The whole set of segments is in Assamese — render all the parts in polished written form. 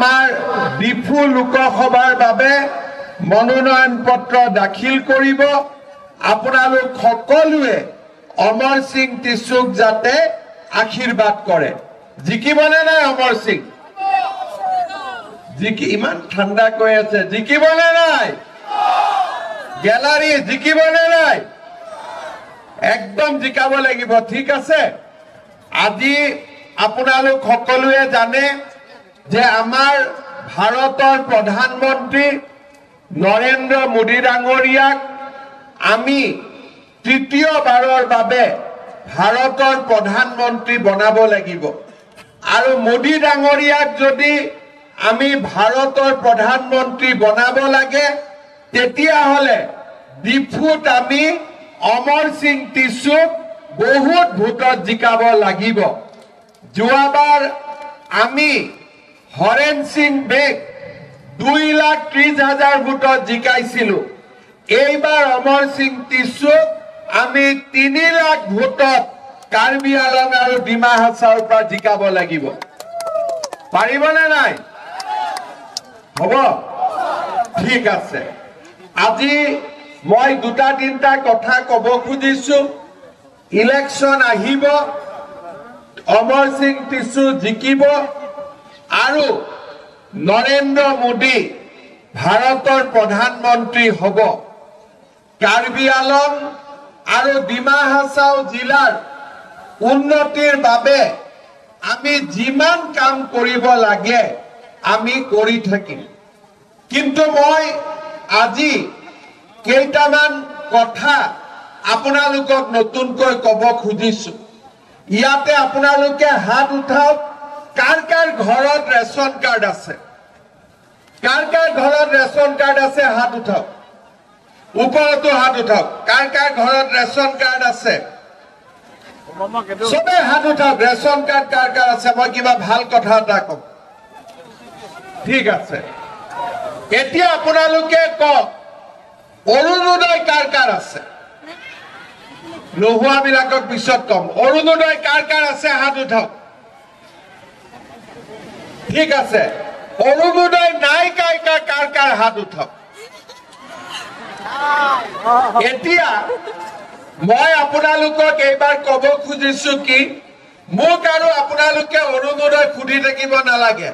আমাৰ ডিফু লোকসভাৰ বাবে মনোনয়ন পত্ৰ দাখিল কৰিব আপোনালোক সকলোৱে অমৰ সিং টিচুক যাতে আশীৰ্বাদ কৰে জিকিবনে নাই অমৰ সিং জিকি ইমান ঠাণ্ডা কৈ আছে জিকিবনে নাই গ্যালাৰী জিকিবনে নাই একদম জিকাব লাগিব ঠিক আছে আজি আপোনালোক সকলোৱে জানে যে আমাৰ ভাৰতৰ প্ৰধানমন্ত্ৰী নৰেন্দ্ৰ মোদী ডাঙৰীয়াক আমি তৃতীয়বাৰৰ বাবে ভাৰতৰ প্ৰধানমন্ত্ৰী বনাব লাগিব আৰু মোদী ডাঙৰীয়াক যদি আমি ভাৰতৰ প্ৰধানমন্ত্ৰী বনাব লাগে তেতিয়া হলে ডিফুত আমি অমৰ সিং টিচুক বহুত ভোটত জিকাব লাগিব যোৱাবাৰ আমি হৰেন সিং বেগ 2,30,000 ভোটত জিকাইছিলো এইবাৰ অমৰ সিং টিচুক আমি 3 লাখ ভোটত কাৰ্বি আলং আৰু ডিমা হাছাওৰ পৰা জিকাব লাগিব পাৰিবনে নাই হ'ব ঠিক আছে আজি মই দুটা তিনটা কথা কব খুজিছো ইলেকশন আহিব অমৰ সিং টিচু জিকিব আৰু নৰেন্দ্ৰ মোদী ভাৰতৰ প্ৰধানমন্ত্ৰী হ'ব কাৰ্বি আলং আৰু ডিমা হাছাও জিলাৰ উন্নতিৰ বাবে আমি যিমান কাম কৰিব লাগে আমি কৰি থাকিম কিন্তু মই আজি কেইটামান কথা আপোনালোকক নতুনকৈ কব খুজিছো ইয়াতে আপোনালোকে হাত উঠাওক কাৰ কাৰ ঘৰত ৰেশন কাৰ্ড আছে কাৰ কাৰ ঘৰত ৰেশন কাৰ্ড আছে হাত উঠাওক ওপৰতো হাত উঠাওক কাৰ কাৰ ঘৰত ৰেশন কাৰ্ড আছে সবে হাত উঠাওক ৰেশন কাৰ্ড কাৰ কাৰ আছে মই কিবা ভাল কথা এটা কম ঠিক আছে এতিয়া আপোনালোকে কওক অৰুণোদয় কাৰ কাৰ আছে নোহোৱা বিলাকক পিছত কম অৰুণোদয় কাৰ কাৰ আছে হাত উঠাওক ঠিক আছে অৰুণোদয় নাই কাৰ কাৰ হাত উঠাওক এতিয়া মই আপোনালোকক এইবাৰ কব খুজিছো কি মোক আৰু আপোনালোকে অৰুণোদয় খুদি থাকিব নালাগে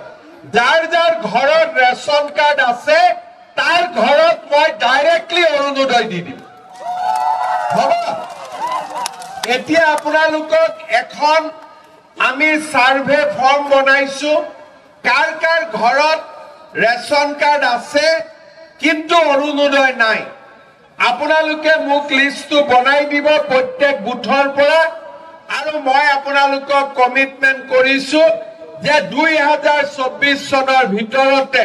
যাৰ যাৰ ঘৰত ৰেশন কাৰ্ড আছে তাৰ ঘৰত মই ডাইৰেক্টলি অৰুণোদয় দি দিম হ'ব এতিয়া আপোনালোকক এখন আমি সাৰ্ভে ফৰ্ম বনাইছো কাৰ কাৰ ঘৰত ৰেশন কাৰ্ড আছে কিন্তু অৰুণোদয় নাই আপোনালোকে মোক লিষ্টটো বনাই দিব প্ৰত্যেক বুথৰ পৰা আৰু মই আপোনালোকক কমিটমেন্ট কৰিছো যে 2024 চনৰ ভিতৰতে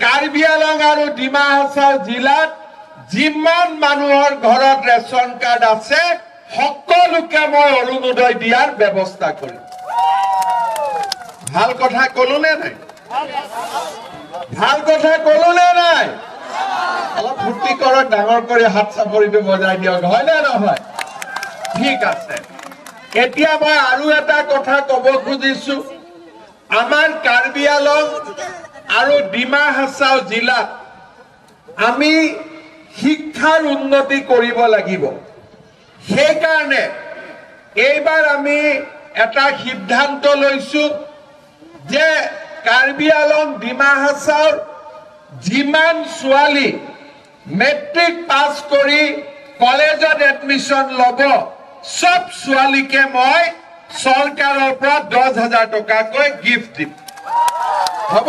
কাৰ্বি আলং আৰু ডিমা হাছাও জিলাত যিমান মানুহৰ ঘৰত ৰেশন কাৰ্ড আছে সকলোকে মই অৰুণোদয় দিয়াৰ ব্যৱস্থা কৰিম ভাল কথা কলো নে নাই ভাল কথা কলো নে নাই অলপ ফূৰ্তি কৰক ডাঙৰ কৰি হাত চাপৰিটো বজাই দিয়ক হয় নে নহয় ঠিক আছে এতিয়া মই আৰু এটা কথা কব খুজিছো আমাৰ কাৰ্বি আলং আৰু ডিমা হাছাও জিলাত আমি শিক্ষাৰ উন্নতি কৰিব লাগিব সেইকাৰণে এইবাৰ আমি এটা সিদ্ধান্ত লৈছো যে কাৰ্বি আলং ডিমা হাছাওৰ যিমান ছোৱালী মেট্ৰিক পাছ কৰি কলেজত এডমিশন লব সব ছোৱালীকে মই চৰকাৰৰ পৰা 10,000 টকাকৈ গিফ্ট দিম হ'ব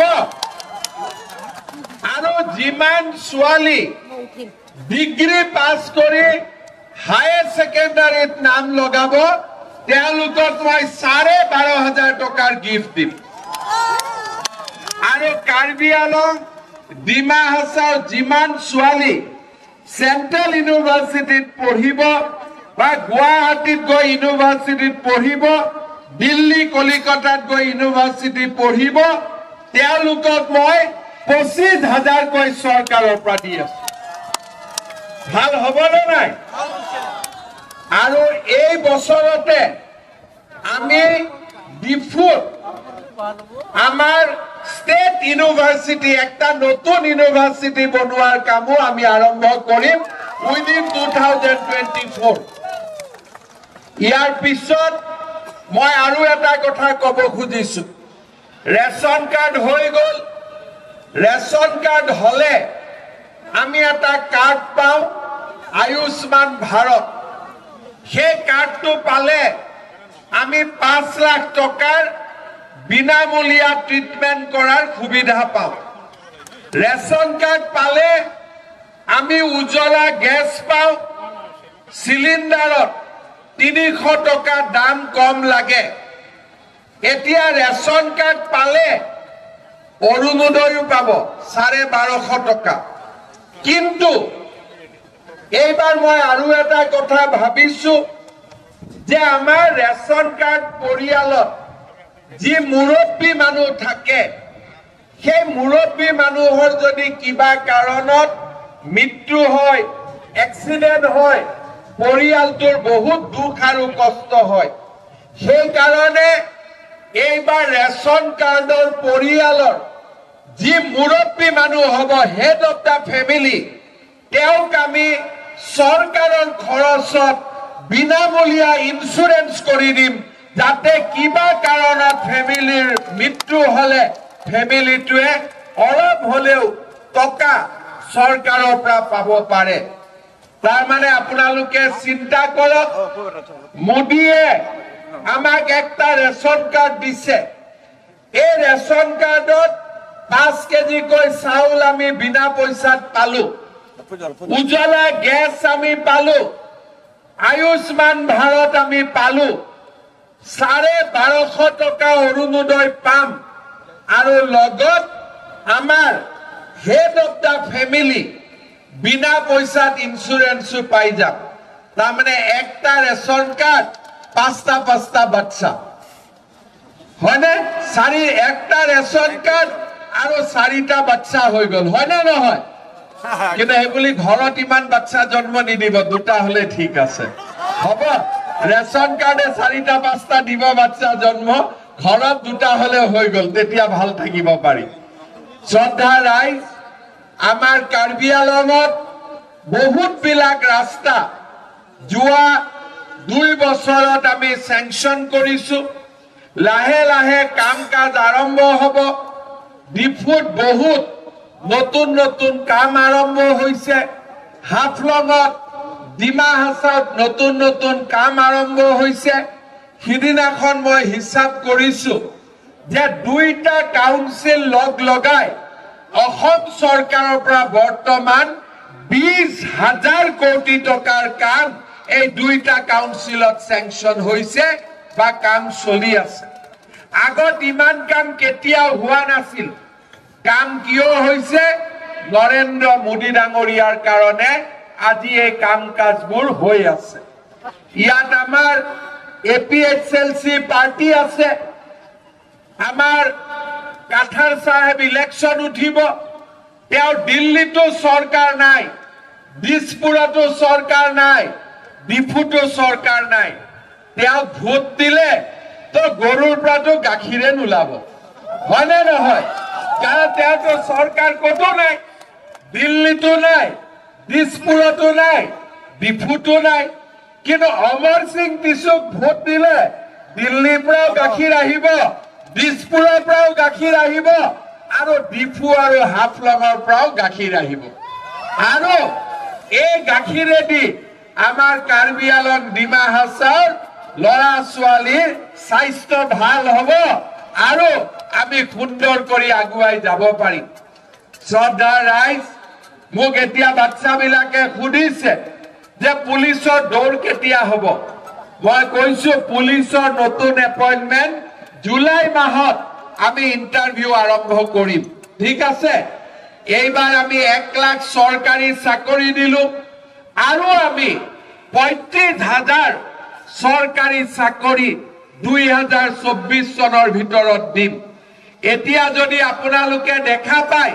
আৰু যিমান ছোৱালী ডিগ্ৰী পাছ কৰি হায়াৰ সেকেন্ডাৰীত নাম লগাব তেওঁলোকক মই 12,500 টকাৰ গিফ্ট দিম আৰু কাৰ্বি আলং ডিমা হাছাওৰ যিমান ছোৱালী সেন্ট্ৰেল ইউনিভাৰ্চিটিত পঢ়িব বা গুৱাহাটীত গৈ ইউনিভাৰ্চিটিত পঢ়িব দিল্লী কলিকতাত গৈ ইউনিভাৰ্চিটি পঢ়িব তেওঁলোকক মই 25,000 কৈ চৰকাৰৰ পৰা দি আছো ভাল হ'বনে নাই আৰু এই বছৰতে আমি ডিফুত আমাৰ স্টেট ইউনিভাৰ্সিটি একটা নতুন ইউনিভাৰ্সিটি বনোৱাৰ কামো আমি আৰম্ভ কৰিম উইদিন 2024 ইয়াৰ পিছত মই আৰু এটা কথা ক'ব খুজিছো ৰেশন কাৰ্ড হৈ গ'ল ৰেশন কাৰ্ড হলে আমি এটা কাৰ্ড পাওঁ আয়ুষ্মান ভাৰত সেই কাৰ্ডটো পালে আমি 5 লাখ টকাৰ বিনামূলীয়া ট্ৰিটমেন্ট কৰাৰ সুবিধা পাওঁ ৰেশন কাৰ্ড পালে আমি উজ্জ্বলা গেছ পাওঁ সিলিন্ডাৰত 300 টকা দাম কম লাগে এতিয়া ৰেশন কাৰ্ড পালে অৰুণোদয়ও পাব 1250 টকা কিন্তু এইবাৰ মই আৰু এটা কথা ভাবিছো যে আমাৰ ৰেশন কাৰ্ড পৰিয়ালত যি মুৰব্বী মানুহ থাকে সেই মুৰব্বী মানুহৰ যদি কিবা কাৰণত মৃত্যু হয় এক্সিডেন্ট হয় পৰিয়ালটোৰ বহুত দুখ আৰু কষ্ট হয় সেই কাৰণে এইবাৰ ৰেশন কাৰ্ডৰ পৰিয়ালৰ যি মুৰব্বী মানুহ হ'ব হেড অফ দা ফেমিলি তেওঁক আমি চৰকাৰৰ খৰচত বিনামূলীয়া ইন্সুৰেন্স কৰি দিম যাতে কিবা কাৰণত ফেমিলিৰ মৃত্যু হলে ফেমিলিটোৱে অলপ হলেও টকা চৰকাৰৰ পৰা পাব পাৰে তাৰ মানে আপোনালোকে চিন্তা কৰক মোদীয়ে আমাক একটা ৰেশন কাৰ্ড দিছে এই ৰেশন কাৰ্ডত 5 কেজি কৈ চাউল আমি বিনা পইচাত পালো উজ্জ্বলা গেছ আমি পালো আয়ুষ্মান ভাৰত আমি পালো 1250 টকা অৰুণোদয় পাম আৰু লগত আমাৰ হেড অফ দা ফেমিলি বিনা পইচাত ইন্সুরেন্সও পাই যাম তার মানে একটা রেশন কার্ড 5টা বাচ্চা হয় না একটা রেশন কার্ড আর 4টা বাচ্চা হয়ে গেল হয় না নহয় কিন্তু এইবুলি ঘৰত ইমান বাচ্চা জন্ম নিদিব দুটা হলে ঠিক আছে হব ৰেশন কাৰ্ডে 4টা 5টা দিব বাচ্চা জন্ম ঘৰত দুটা হলে হৈ গল তেতিয়া ভাল থাকিব পাৰি শ্ৰদ্ধা ৰাইজ আমাৰ কাৰ্বি আংলঙত বহুত বিলাক ৰাস্তা যোৱা 2 বছৰত আমি স্যাংশন কৰিছো লাহে লাহে কাম কাজ আৰম্ভ হ'ব ডিফুট বহুত নতুন নতুন কাম আৰম্ভ হৈছে হাফলঙত ডিমা হাছাওত নতুন নতুন কাম আৰম্ভ হৈছে সিদিনাখন মই হিসাব কৰিছো যে 2টা কাউন্সিল লগ লগাই অসম চৰকাৰৰ পৰা বৰ্তমান 20,000 কোটি টকাৰ কাম এই 2টা কাউন্সিলত স্যাংশন হৈছে বা কাম চলি আছে আগত ইমান কাম কেতিয়া হোৱা নাছিল কাম কিয় হৈছে নৰেন্দ্ৰ মোদী ডাঙৰীয়াৰ কাৰণে আজি এই কাম কাজবোৰ হৈ আছে ইয়াত আমাৰ এপিএসএলসি পাৰ্টি আছে আমাৰ কাঠাৰ সাহেব ইলেকশন উঠিব তেওঁ দিল্লীতো সৰকাৰ নাই দিসপুৰতো সৰকাৰ নাই ডিফুতো সৰকাৰ নাই তেওঁ ভোট দিলে তো গৰুৰ পৰাটো গাখীৰে নোলাব হয় না নহয় কাৰণ তেওঁতো সৰকাৰ কতো নাই দিল্লীতো নাই দিসপুৰতো নাই ডিফুতো নাই কিন্তু অমৰ সিং টিসুক ভোট দিলে দিল্লীৰ পৰাও গাখীৰ আহিব দিসপুৰৰ পৰাও গাখীৰ আহিব আৰু ডিফু আৰু হাফলঙৰ পৰাও গাখীৰ আহিব আৰু এই গাখীৰেদি আমাৰ কাৰ্বি আংলং ডিমা হাছাওৰ লৰা ছোৱালীৰ স্বাস্থ্য ভাল হ'ব আৰু আমি সুন্দৰ কৰি আগুৱাই যাব পাৰিম শ্ৰদ্ধা ৰাইজ মোক এতিয়া বাচ্চাবিলাকে সুধিছে যে পুলিচৰ দৌৰ কেতিয়া হ'ব মই কৈছো পুলিচৰ নতুন এপইন্টমেন্ট জুলাই মাহত আমি ইন্টাৰভিউ আৰম্ভ কৰিম ঠিক আছে এইবাৰ আমি 1 লাখ সৰকাৰি চাকৰি দিলু আৰু আমি 35,000 সৰকাৰি চাকৰি 2024 চনৰ ভিতৰত দিম এতিয়া যদি আপোনালোকে দেখা পায়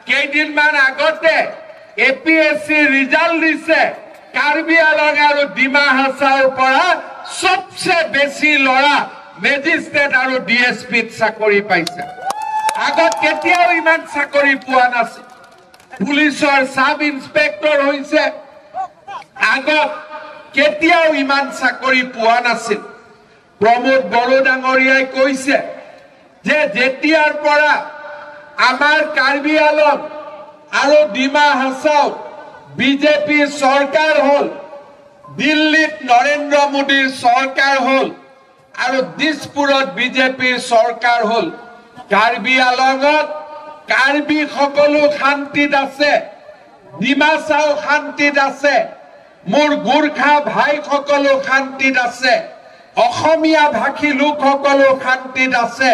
কেইদিনমান আগতে এপিএসসি ৰিজাল্ট দিছে কাৰ্বি আংলং আৰু ডিমা হাছাওৰ পৰা সবচে বেছি লৰা মেজিস্ট্ৰেট আৰু ডিএসপি চাকৰি পাইছে আগত কেতিয়াও ইমান চাকৰি পোৱা নাছিল পুলিচৰ সাব ইন্সপেক্টৰ হৈছে আগত কেতিয়াও ইমান চাকৰি পোৱা নাছিল প্ৰমোদ বড়ো ডাঙৰীয়াই কৈছে যে যেতিয়াৰ পৰা আমাৰ কাৰ্বি আলং আৰু ডিমা হাছাও বিজেপি চৰকাৰ হল দিল্লীত নৰেন্দ্ৰ মোদীৰ চৰকাৰ হল আৰু দিছপুৰত বিজেপিৰ চৰকাৰ হল কাৰ্বি আলঙত কাৰ্বি সকলো শান্তিত আছে ডিমাছাও শান্তিত আছে মোৰ গোৰ্খা ভাই সকলো শান্তিত আছে অসমীয়া ভাষী লোক সকলো শান্তিত আছে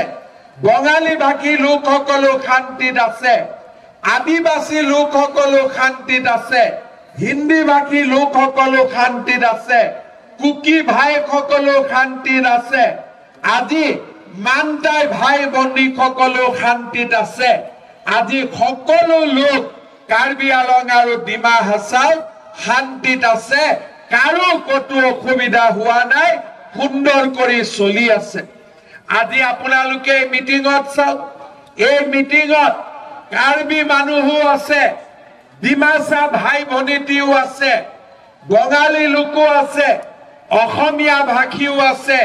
বঙালী ভাষী লোক সকলো শান্তিত আছে আদিবাসী লোক সকলো শান্তিত আছে হিন্দী ভাষী লোক সকলো শান্তিত আছে কুকি ভাই সকলো শান্তিত আছে আজি মানটাই ভাই বন্ধী সকলো শান্তিত আছে আজি সকলো লোক কাৰ্বি আলং আৰু ডিমা হাছাও শান্তিত আছে কাৰো কতো অসুবিধা হোৱা নাই সুন্দৰ কৰি চলি আছে আজি আপোনালোকে মিটিঙত চাওক এই মিটিঙত কাৰ্বি মানুহো আছে ডিমাছা ভাই ভনীটিও আছে বঙালী লোকো আছে অসমীয়া ভাষীও আছে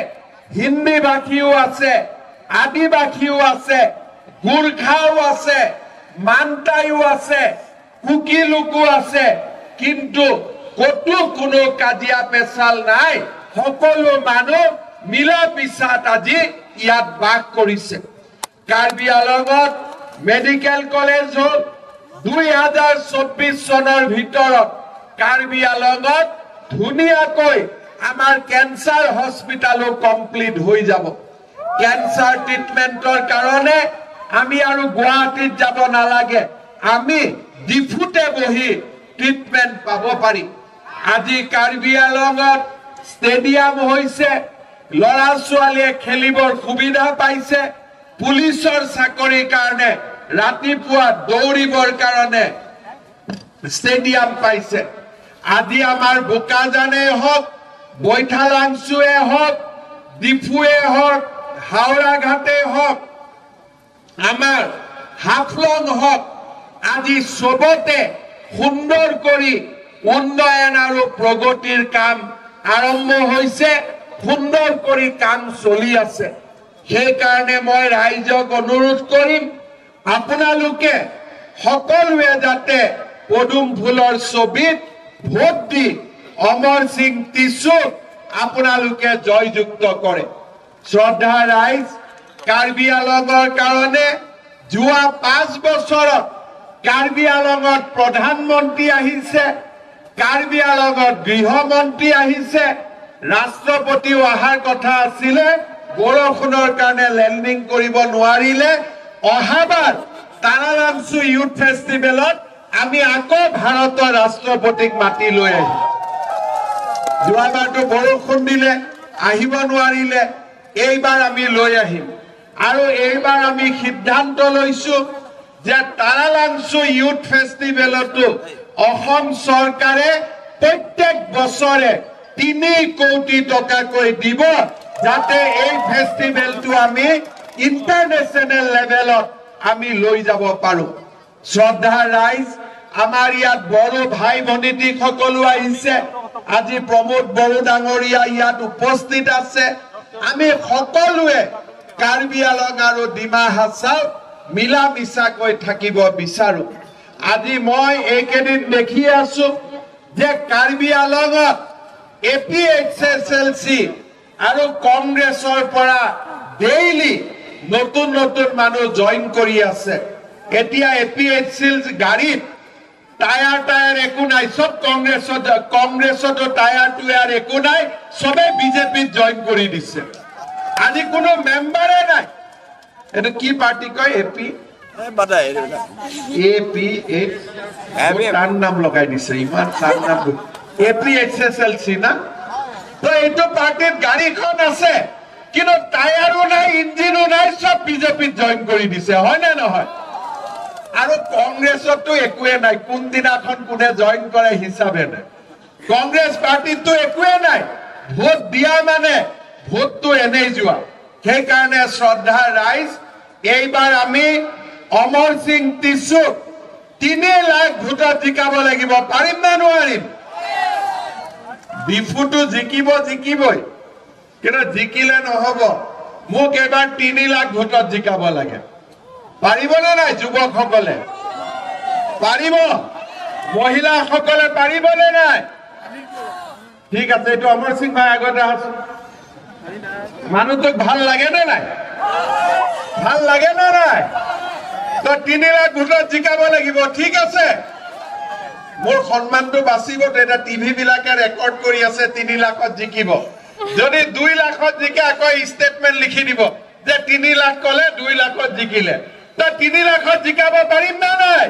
হিন্দী ভাষীও আছে আদিবাসীও আছে গোৰ্খাও আছে মানটাইও আছে কুকি লোকো আছে কিন্তু কতো কোনো কাজিয়া পেচাল নাই সকলো মানুহ মিলা পিছাত আজি ইয়াত বাস কৰিছে কাৰ্বি আলঙত মেডিকেল কলেজ হল 2024 চনৰ ভিতৰত কাৰ্বি আলঙত ধুনীয়াকৈ আমাৰ কেন্সাৰ হস্পিটালো কমপ্লিট হৈ যাব কেন্সাৰ ট্ৰিটমেন্টৰ কাৰণে আমি আৰু গুৱাহাটীত যাব নালাগে আমি ডিফুতে বহি ট্ৰিটমেন্ট পাব পাৰি আজি কাৰ্বি আলঙত ষ্টেডিয়াম হৈছে লৰা ছোৱালীয়ে খেলিবৰ সুবিধা পাইছে পুলিচৰ চাকৰিৰ কাৰণে ৰাতিপুৱা দৌৰিবৰ কাৰণে ষ্টেডিয়াম পাইছে আজি আমাৰ বোকাজানে হওক বৈঠালাংচুৱে হওক ডিফুৱে হওক হাওৰা ঘাটে হওক আমাৰ হাফলং হওক আজি সবতে সুন্দৰ কৰি উন্নয়ন আৰু প্ৰগতিৰ কাম আৰম্ভ হৈছে সুন্দৰ কৰি কাম চলি আছে সেই কাৰণে মই ৰাইজক অনুৰোধ কৰিম আপোনালোকে সকলোৱে যাতে পদুম ফুলৰ ছবিত ভোট দি অমৰ সিং টিছুক আপোনালোকে জয়যুক্ত কৰে শ্ৰদ্ধা ৰাইজ কাৰ্বি আলঙৰ কাৰণে যোৱা 5 বছৰত কাৰ্বি আলঙত প্ৰধানমন্ত্ৰী আহিছে কাৰ্বি আলঙত গৃহমন্ত্ৰী আহিছে ৰাষ্ট্ৰপতিও অহাৰ কথা আছিলে বৰষুণৰ কাৰণে লেণ্ডিং কৰিব নোৱাৰিলে অহাবাৰ তাৰালাংচু ইউথ ফেষ্টিভেলত আমি আকৌ ভাৰতৰ ৰাষ্ট্ৰপতিক মাতি লৈ আহিম যোৱাবাৰটো বৰষুণ দিলে আহিব নোৱাৰিলে এইবাৰ আমি লৈ আহিম আৰু এইবাৰ আমি সিদ্ধান্ত লৈছো যে তাৰালাংচু ইউথ ফেষ্টিভেলতো অসম চৰকাৰে প্ৰত্যেক বছৰে 3 কোটি টকাকৈ দিব যাতে এই ফেষ্টিভেলটো আমি ইন্টাৰনেশ্যনেল লেভেলত আমি লৈ যাব পাৰো শ্ৰদ্ধা ৰাইজ আমাৰ ইয়াত বড়ো ভাই ভনীটি সকলো আহিছে আজি প্ৰমোদ বড়ো ডাঙৰীয়া ইয়াত উপস্থিত আছে আমি সকলোৱে কাৰ্বি আলং আৰু ডিমা হাছাও মিলা মিছাকৈ থাকিব বিচাৰো আজি মই এইকেদিন দেখি আছো যে কাৰ্বি আলঙত APHSLC আৰু কংগ্ৰেছৰ পৰা ডেইলি নতুন নতুন মানুহ জয়েন কৰি আছে এতিয়া APHSLC গাড়ীত টায়াৰ একো নাই সব কংগ্ৰেছতো টায়াৰ টুয়াৰ একো নাই সবে বিজেপিত জয়েন কৰি দিছে আজি কোনো মেম্বাৰে নাই এটা কি পাৰ্টি কয় এপি নাম লগাই দিছে ইমান তাৰ নাম APHSLC না তো এইটো পাৰ্টিত গাড়ীখন আছে কিন্তু টায়াৰো নাই ইঞ্জিনো নাই সব বিজেপিত জয়েন কৰি দিছে হয় না নহয় আৰু কংগ্ৰেছতো একোৱে নাই কোন দিনাখন কোনে জয়েন কৰে হিচাপে নাই কংগ্ৰেছ পাৰ্টিতো একোৱে নাই ভোট দিয়া মানে ভোটটো এনেই যোৱা সেই কাৰণে শ্ৰদ্ধা ৰাইজ এইবাৰ আমি অমৰ সিং টিছুক 3 লাখ ভোটত জিকাব লাগিব। পাৰিম না নোৱাৰিম? ডিফুটো জিকিবই, কিন্তু জিকিলে নহব, মোক এবাৰ 3 লাখ ভোটত জিকাব লাগে। পাৰিবনে নাই যুৱকসকলে? পাৰিব? মহিলাসকলে পাৰিবনে নাই? ঠিক আছে, এইটো অমৰ সিং ভাই আগতে আহচোন। মানুহটোক ভাল লাগে নে নাই? ভাল লাগে নে নাই? তো 3 লাখ ভোটত জিকাব লাগিব। ঠিক আছে, মোৰ সন্মানটো বাচিব। এটা টিভি বিলাকে ৰেকৰ্ড কৰি আছে 3 লাখত জিকিব। যদি 2 লাখত জিকে আকৌ ষ্টেটমেন্ট লিখি দিব যে 3 লাখ কলে 2 লাখত জিকিলে। তো 3 লাখত জিকাব পাৰিম না নাই?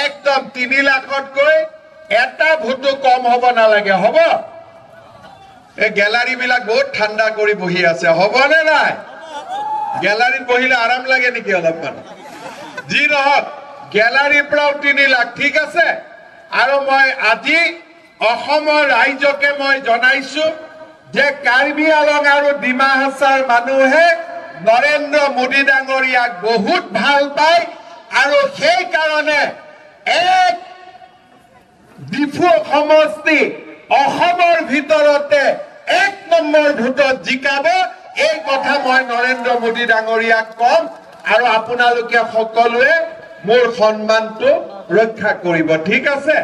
একদম 3 লাখতকৈ এটা ভোটো কম হ'ব নালাগে। হ'ব? এই গ্যালাৰী বিলাক বহুত ঠাণ্ডা কৰি বহি আছে, হ'বনে নাই? গ্যালাৰীত বহিলে আৰাম লাগে নেকি অলপমান? যি নহওক, গ্যালাৰীৰ পৰাও 3 লাখ। ঠিক আছে, আৰু মই আজি অসমৰ ৰাইজকে মই জনাইছো যে কাৰ্বি আলং আৰু ডিমা হাছাৰ মানুহে নৰেন্দ্ৰ মোদী ডাঙৰীয়াক বহুত ভাল পায়, আৰু সেই কাৰণে এক ডিফু সমষ্টি অসমৰ ভিতৰতে 1 নম্বৰ ভোটত জিকাব। এই কথা মই নৰেন্দ্ৰ মোদী ডাঙৰীয়াক কম, আৰু আপোনালোকে সকলোৱে মোৰ সন্মানটো ৰক্ষা কৰিব। ঠিক আছে,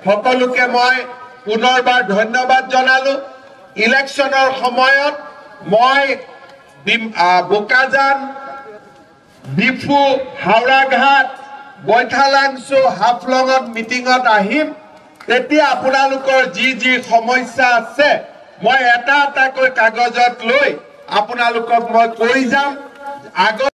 সকলোকে মই পুনৰবাৰ ধন্যবাদ জনালো। ইলেকশ্যনৰ সময়ত মই বোকাজান, ডিফু, হাওড়াঘাট, বৈঠালাংছু, হাফলঙত মিটিঙত আহিম। তেতিয়া আপোনালোকৰ যি সমস্যা আছে মই এটা এটাকৈ কাগজত লৈ আপোনালোকক মই কৈ যাম। আগত